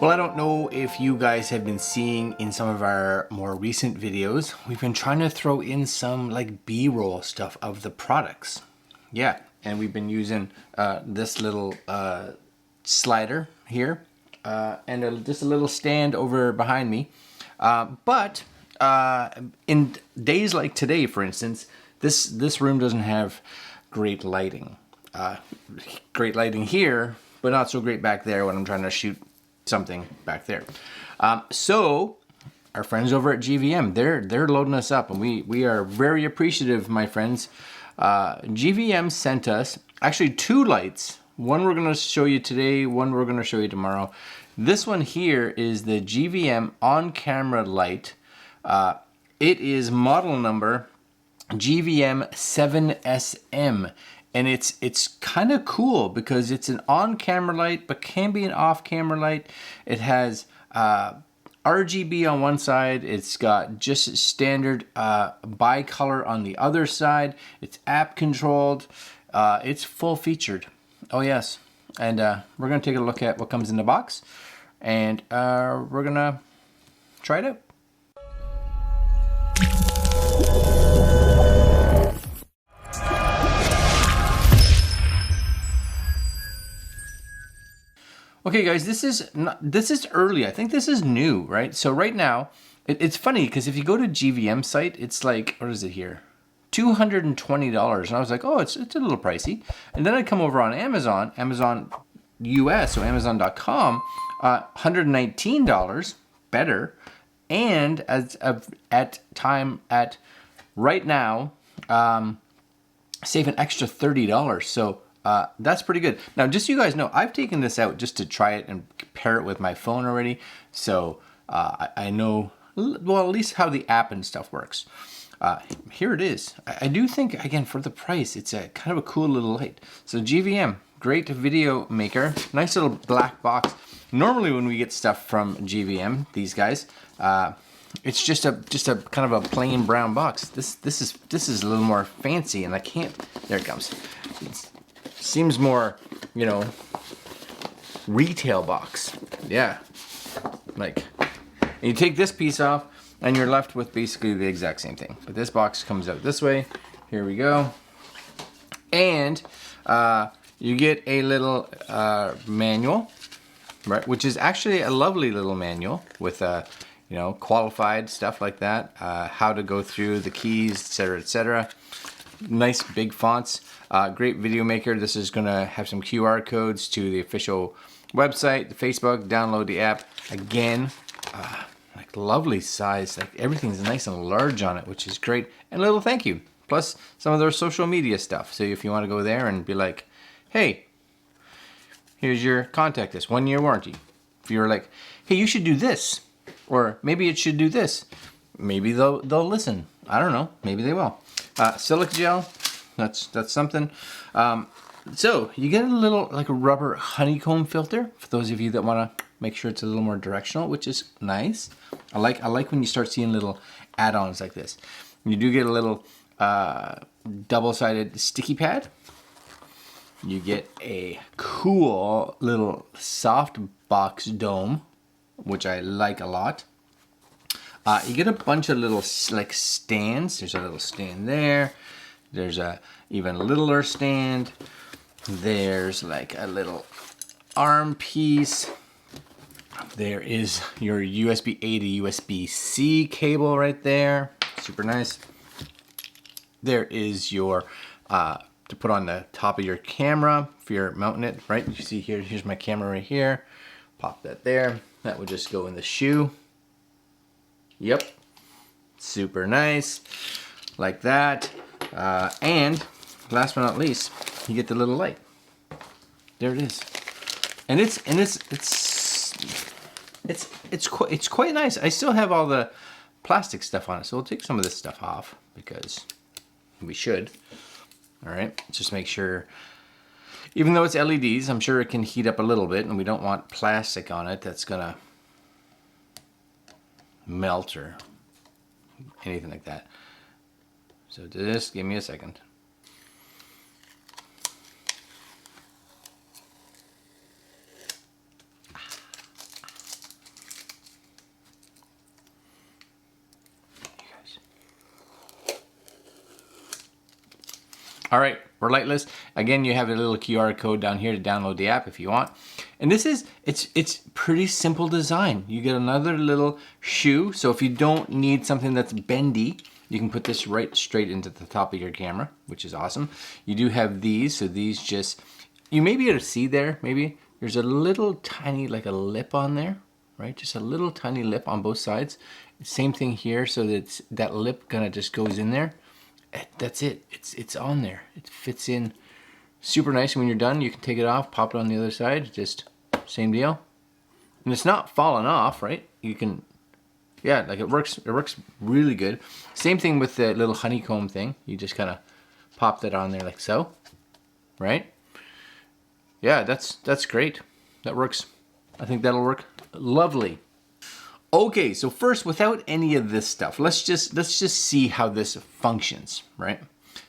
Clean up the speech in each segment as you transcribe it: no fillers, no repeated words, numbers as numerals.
Well, I don't know if you guys have been seeing in some of our more recent videos, we've been trying to throw in some like B-roll stuff of the products. Yeah, and we've been using this little slider here and just a little stand over behind me. But in days like today, for instance, this room doesn't have great lighting. Great lighting here, but not so great back there when I'm trying to shoot something back there. So our friends over at GVM, they're loading us up, and we are very appreciative, my friends. GVM sent us actually two lights. One we're gonna show you today, one we're gonna show you tomorrow. This one here is the GVM on-camera light. It is model number GVM 7SM. And it's kind of cool because it's an on-camera light, but can be an off-camera light. It has RGB on one side. It's got just standard bicolor on the other side. It's app controlled. It's full featured. Oh yes. And we're gonna take a look at what comes in the box, and we're gonna try it out. Okay guys, this is early. I think this is new, right? So right now, it's funny because if you go to GVM site, it's like, what is it here? $220. And I was like, oh, it's a little pricey. And then I come over on Amazon US, so Amazon.com, $119, better. And right now, save an extra $30. So that's pretty good. Now, just so you guys know, I've taken this out just to try it and pair it with my phone already. So I know, well, at least how the app and stuff works. Here it is. I do think, again, for the price, it's a kind of a cool little light. So GVM, great video maker. Nice little black box. Normally when we get stuff from GVM, these guys, it's just a kind of a plain brown box. This is a little more fancy, and I can't. There it comes. Seems more, you know, retail box. Yeah, like, and you take this piece off and you're left with basically the exact same thing. But this box comes out this way. Here we go. And you get a little manual, right? Which is actually a lovely little manual with you know, qualified stuff like that. How to go through the keys, etc., etc. Nice big fonts. Great video maker. This is gonna have some QR codes to the official website, the Facebook. Download the app. Again, like lovely size. Like everything's nice and large on it, which is great. And a little thank you. Plus some of their social media stuff. So if you want to go there and be like, hey, here's your contact us, 1-year warranty. If you're like, hey, you should do this, or maybe it should do this, maybe they'll listen. I don't know. Maybe they will. Silica gel. That's something. So you get a little like a rubber honeycomb filter for those of you that want to make sure it's a little more directional, which is nice. I like when you start seeing little add-ons like this. You do get a little double-sided sticky pad. You get a cool little soft box dome, which I like a lot. You get a bunch of little like stands. There's a little stand there. There's a even littler stand. There's like a little arm piece. There is your USB-A to USB-C cable right there. Super nice. There is your to put on the top of your camera if you're mounting it, right? You see here, here's my camera right here. Pop that there. That would just go in the shoe. Yep. Super nice. Like that. And last but not least, you get the little light. There it is. And it's quite nice. I still have all the plastic stuff on it, so we'll take some of this stuff off because we should. All right, just make sure, even though it's LEDs, I'm sure it can heat up a little bit, and we don't want plastic on it that's gonna melt or anything like that. So just give me a second. All right, Relentless. Again, you have a little QR code down here to download the app if you want. And this is, it's pretty simple design. You get another little shoe. So if you don't need something that's bendy, you can put this right straight into the top of your camera, which is awesome. You do have these, so these just, you may be able to see there, maybe. There's a little tiny, like a lip on there, right? Just a little tiny lip on both sides. Same thing here, so that that lip kind of just goes in there. That's it. It's on there. It fits in super nice. When you're done, you can take it off, pop it on the other side. Just same deal. And it's not falling off, right? You can, yeah, like it works really good. Same thing with the little honeycomb thing. You just kind of pop that on there like so, right? Yeah, that's great. That works. I think that'll work lovely. Okay, so first, without any of this stuff, let's just see how this functions, right?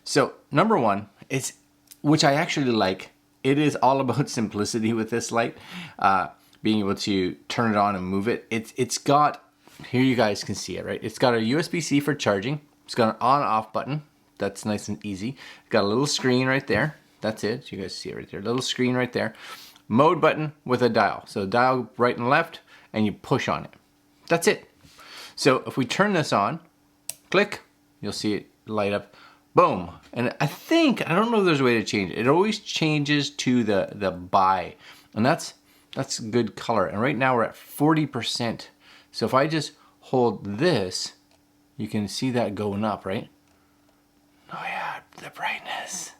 So number one is, which I actually like, it is all about simplicity with this light. Being able to turn it on and move it. It's got, here you guys can see it, right? It's got a USB-C for charging. It's got an on-off button. That's nice and easy. It's got a little screen right there. That's it. You guys see it right there. Little screen right there. Mode button with a dial. So dial right and left, and you push on it. That's it. So if we turn this on, click, you'll see it light up. Boom. And I don't know if there's a way to change it. It always changes to the buy. And that's good color. And right now we're at 40%. So if I just hold this, you can see that going up, right? Oh yeah, the brightness.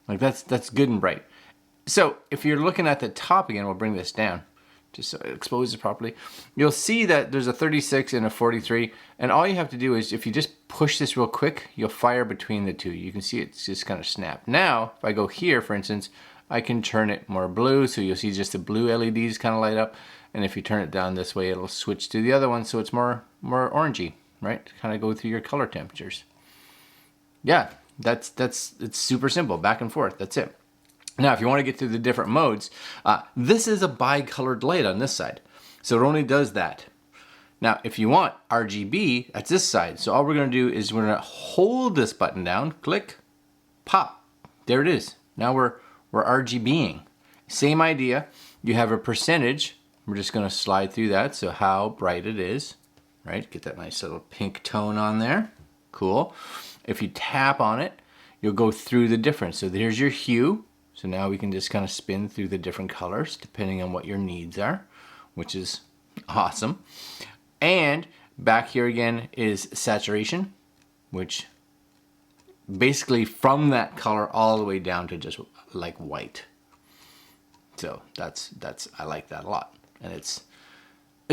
Like that's good and bright. So if you're looking at the top again, we'll bring this down just so it exposes properly. You'll see that there's a 36 and a 43. And all you have to do is, if you just push this real quick, you'll fire between the two. You can see it's just kind of snap. Now, if I go here, for instance, I can turn it more blue. So you'll see just the blue LEDs kind of light up. And if you turn it down this way, it'll switch to the other one. So it's more orangey, right? To kind of go through your color temperatures. Yeah, it's super simple, back and forth. That's it. Now, if you want to get through the different modes, this is a bi-colored light on this side. So it only does that. Now, if you want RGB, that's this side. So all we're going to do is we're going to hold this button down, click, pop. There it is. Now we're RGBing. Same idea. You have a percentage. We're just going to slide through that. So how bright it is, right? Get that nice little pink tone on there. Cool. If you tap on it, you'll go through the difference. So there's your hue. So now we can just kind of spin through the different colors depending on what your needs are, which is awesome. And back here again is saturation, which basically from that color all the way down to just like white. So that's I like that a lot. And it's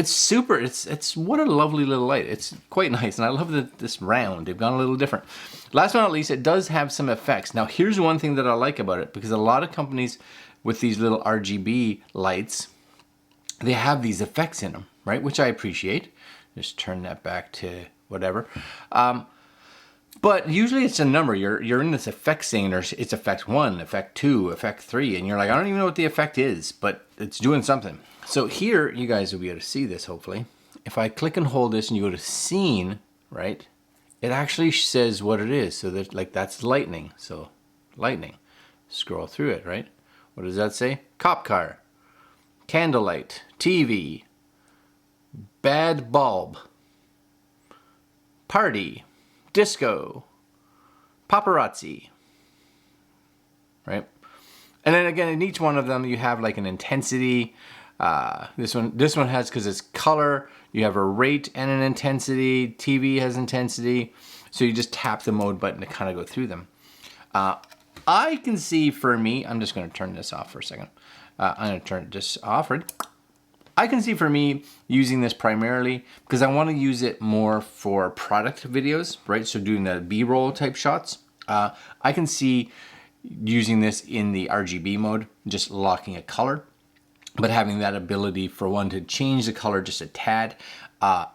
super, it's what a lovely little light. It's quite nice, and I love this round. They've gone a little different. Last but not least, it does have some effects. Now here's one thing that I like about it, because a lot of companies with these little RGB lights, they have these effects in them, right? Which I appreciate. Just turn that back to whatever. But usually it's a number. You're in this effects thing, and it's effect 1, effect 2, effect 3, and you're like, I don't even know what the effect is, but it's doing something. So here, you guys will be able to see this, hopefully. If I click and hold this and you go to scene, right, it actually says what it is. So that, like, that's lightning. So lightning. Scroll through it, right? What does that say? Cop car, candlelight, TV, bad bulb, party, disco, paparazzi, right? And then again, in each one of them, you have like an intensity. This one has, because it's color, you have a rate and an intensity. TV has intensity. So you just tap the mode button to kind of go through them. I can see for me, I'm just going to turn this off for a second. I'm going to turn this off. Right? I can see for me using this primarily because I want to use it more for product videos, right? So doing the B-roll type shots. I can see using this in the RGB mode, just locking a color, but having that ability for one to change the color just a tad,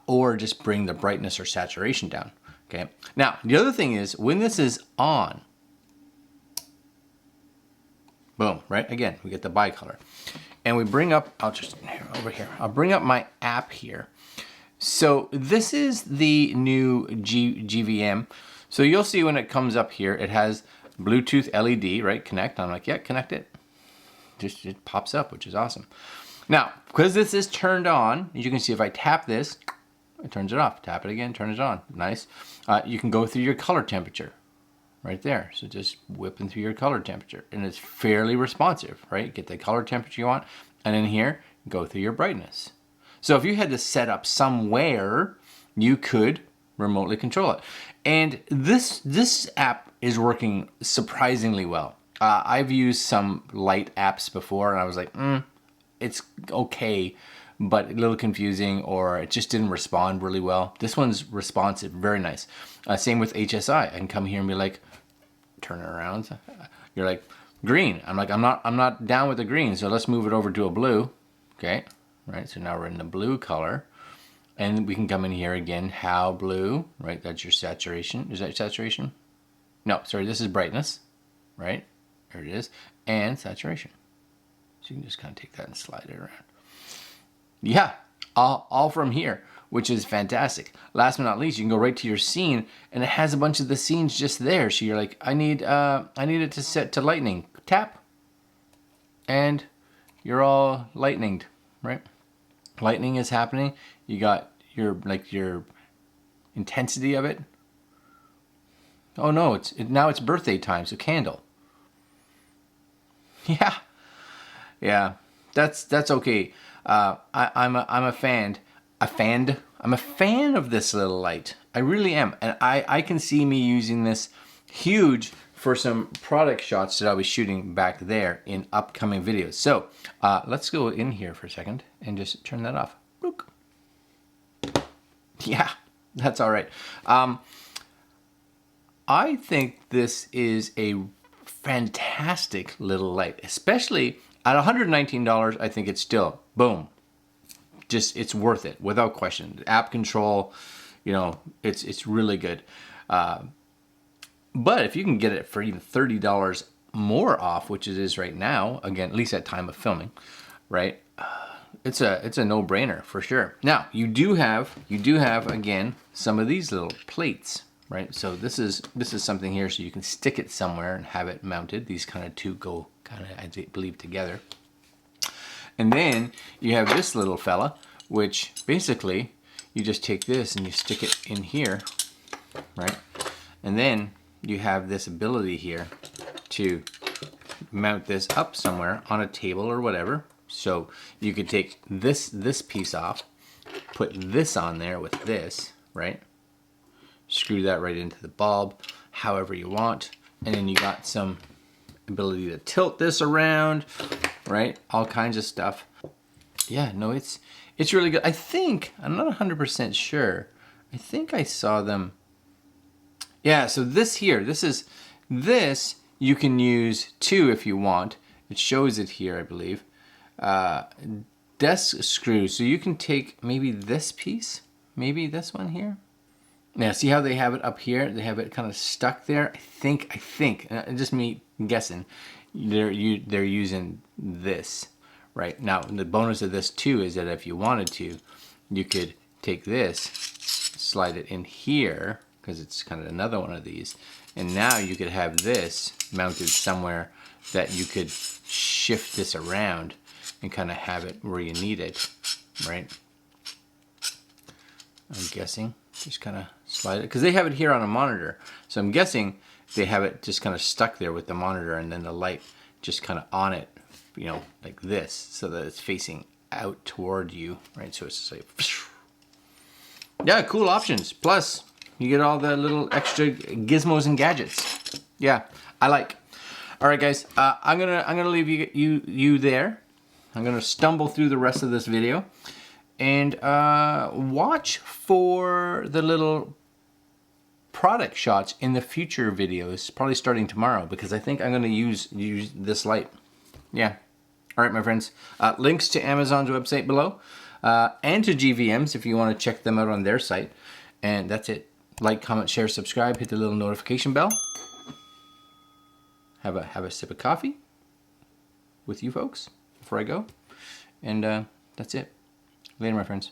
or just bring the brightness or saturation down. Okay. Now, the other thing is when this is on, boom, right? Again, we get the bicolor. And we bring up, over here, I'll bring up my app here. So this is the new GVM. So you'll see when it comes up here, it has Bluetooth LED, right? Connect. I'm like, yeah, connect it. Just it pops up, which is awesome. Now, because this is turned on, as you can see, if I tap this, it turns it off. Tap it again, turn it on. Nice. You can go through your color temperature right there. So just whipping through your color temperature, and it's fairly responsive, right? Get the color temperature you want, and in here, go through your brightness. So if you had to set up somewhere, you could remotely control it. And this app is working surprisingly well. I've used some light apps before, and I was like, it's okay, but a little confusing, or it just didn't respond really well. This one's responsive, very nice. Same with HSI. I can come here and be like, turn it around. You're like, green. I'm like, I'm not down with the green, so let's move it over to a blue. Okay, right, so now we're in the blue color. And we can come in here again, how blue, right? That's your saturation. Is that saturation? No, sorry, this is brightness, right? There it is. And saturation. So you can just kind of take that and slide it around. Yeah, all from here, which is fantastic. Last but not least, you can go right to your scene, and it has a bunch of the scenes just there. So you're like, I need it to set to lightning. Tap, and you're all lightninged, right? Lightning is happening. You got your intensity of it. Oh no, now it's birthday time, so candle. Yeah, that's okay. I'm a fan of this little light. I really am, and I can see me using this huge for some product shots that I'll be shooting back there in upcoming videos. So let's go in here for a second and just turn that off. Look. Yeah, that's all right. I think this is a fantastic little light, especially at $119. I think it's still boom. Just it's worth it without question. App control, it's really good. But if you can get it for even $30 more off, which it is right now, again, at least at time of filming, right? It's a no-brainer for sure. Now you do have again some of these little plates, right? So this is something here, so you can stick it somewhere and have it mounted. These kind of two go kind of, I believe, together. And then you have this little fella, which basically you just take this and you stick it in here, right? And then you have this ability here to mount this up somewhere on a table or whatever. So you could take this piece off, put this on there with this, right? Screw that right into the bulb, however you want. And then you got some ability to tilt this around, right? All kinds of stuff. Yeah, no, it's really good. I think, I'm not 100% sure. I think I saw them. Yeah, so this here, this you can use too if you want. It shows it here, I believe. Desk screw, so you can take maybe this piece, maybe this one here. Now see how they have it up here? They have it kind of stuck there. I think, just me guessing, they're using this, right? Now the bonus of this too is that if you wanted to, you could take this, slide it in here, because it's kind of another one of these, and now you could have this mounted somewhere that you could shift this around and kind of have it where you need it, right? I'm guessing just kind of slide it, because they have it here on a monitor, so I'm guessing they have it just kind of stuck there with the monitor, and then the light just kind of on it, like this, so that it's facing out toward you, right? So it's just like, yeah, cool options. Plus you get all the little extra gizmos and gadgets. Yeah, I like. All right, guys, I'm gonna leave you there. I'm gonna stumble through the rest of this video, and watch for the little product shots in the future videos, probably starting tomorrow, because I think I'm gonna use this light. Yeah. All right, my friends. Links to Amazon's website below, and to GVM's if you want to check them out on their site. And that's it. Like, comment, share, subscribe, hit the little notification bell. Have a sip of coffee with you folks before I go. And that's it. Later, my friends.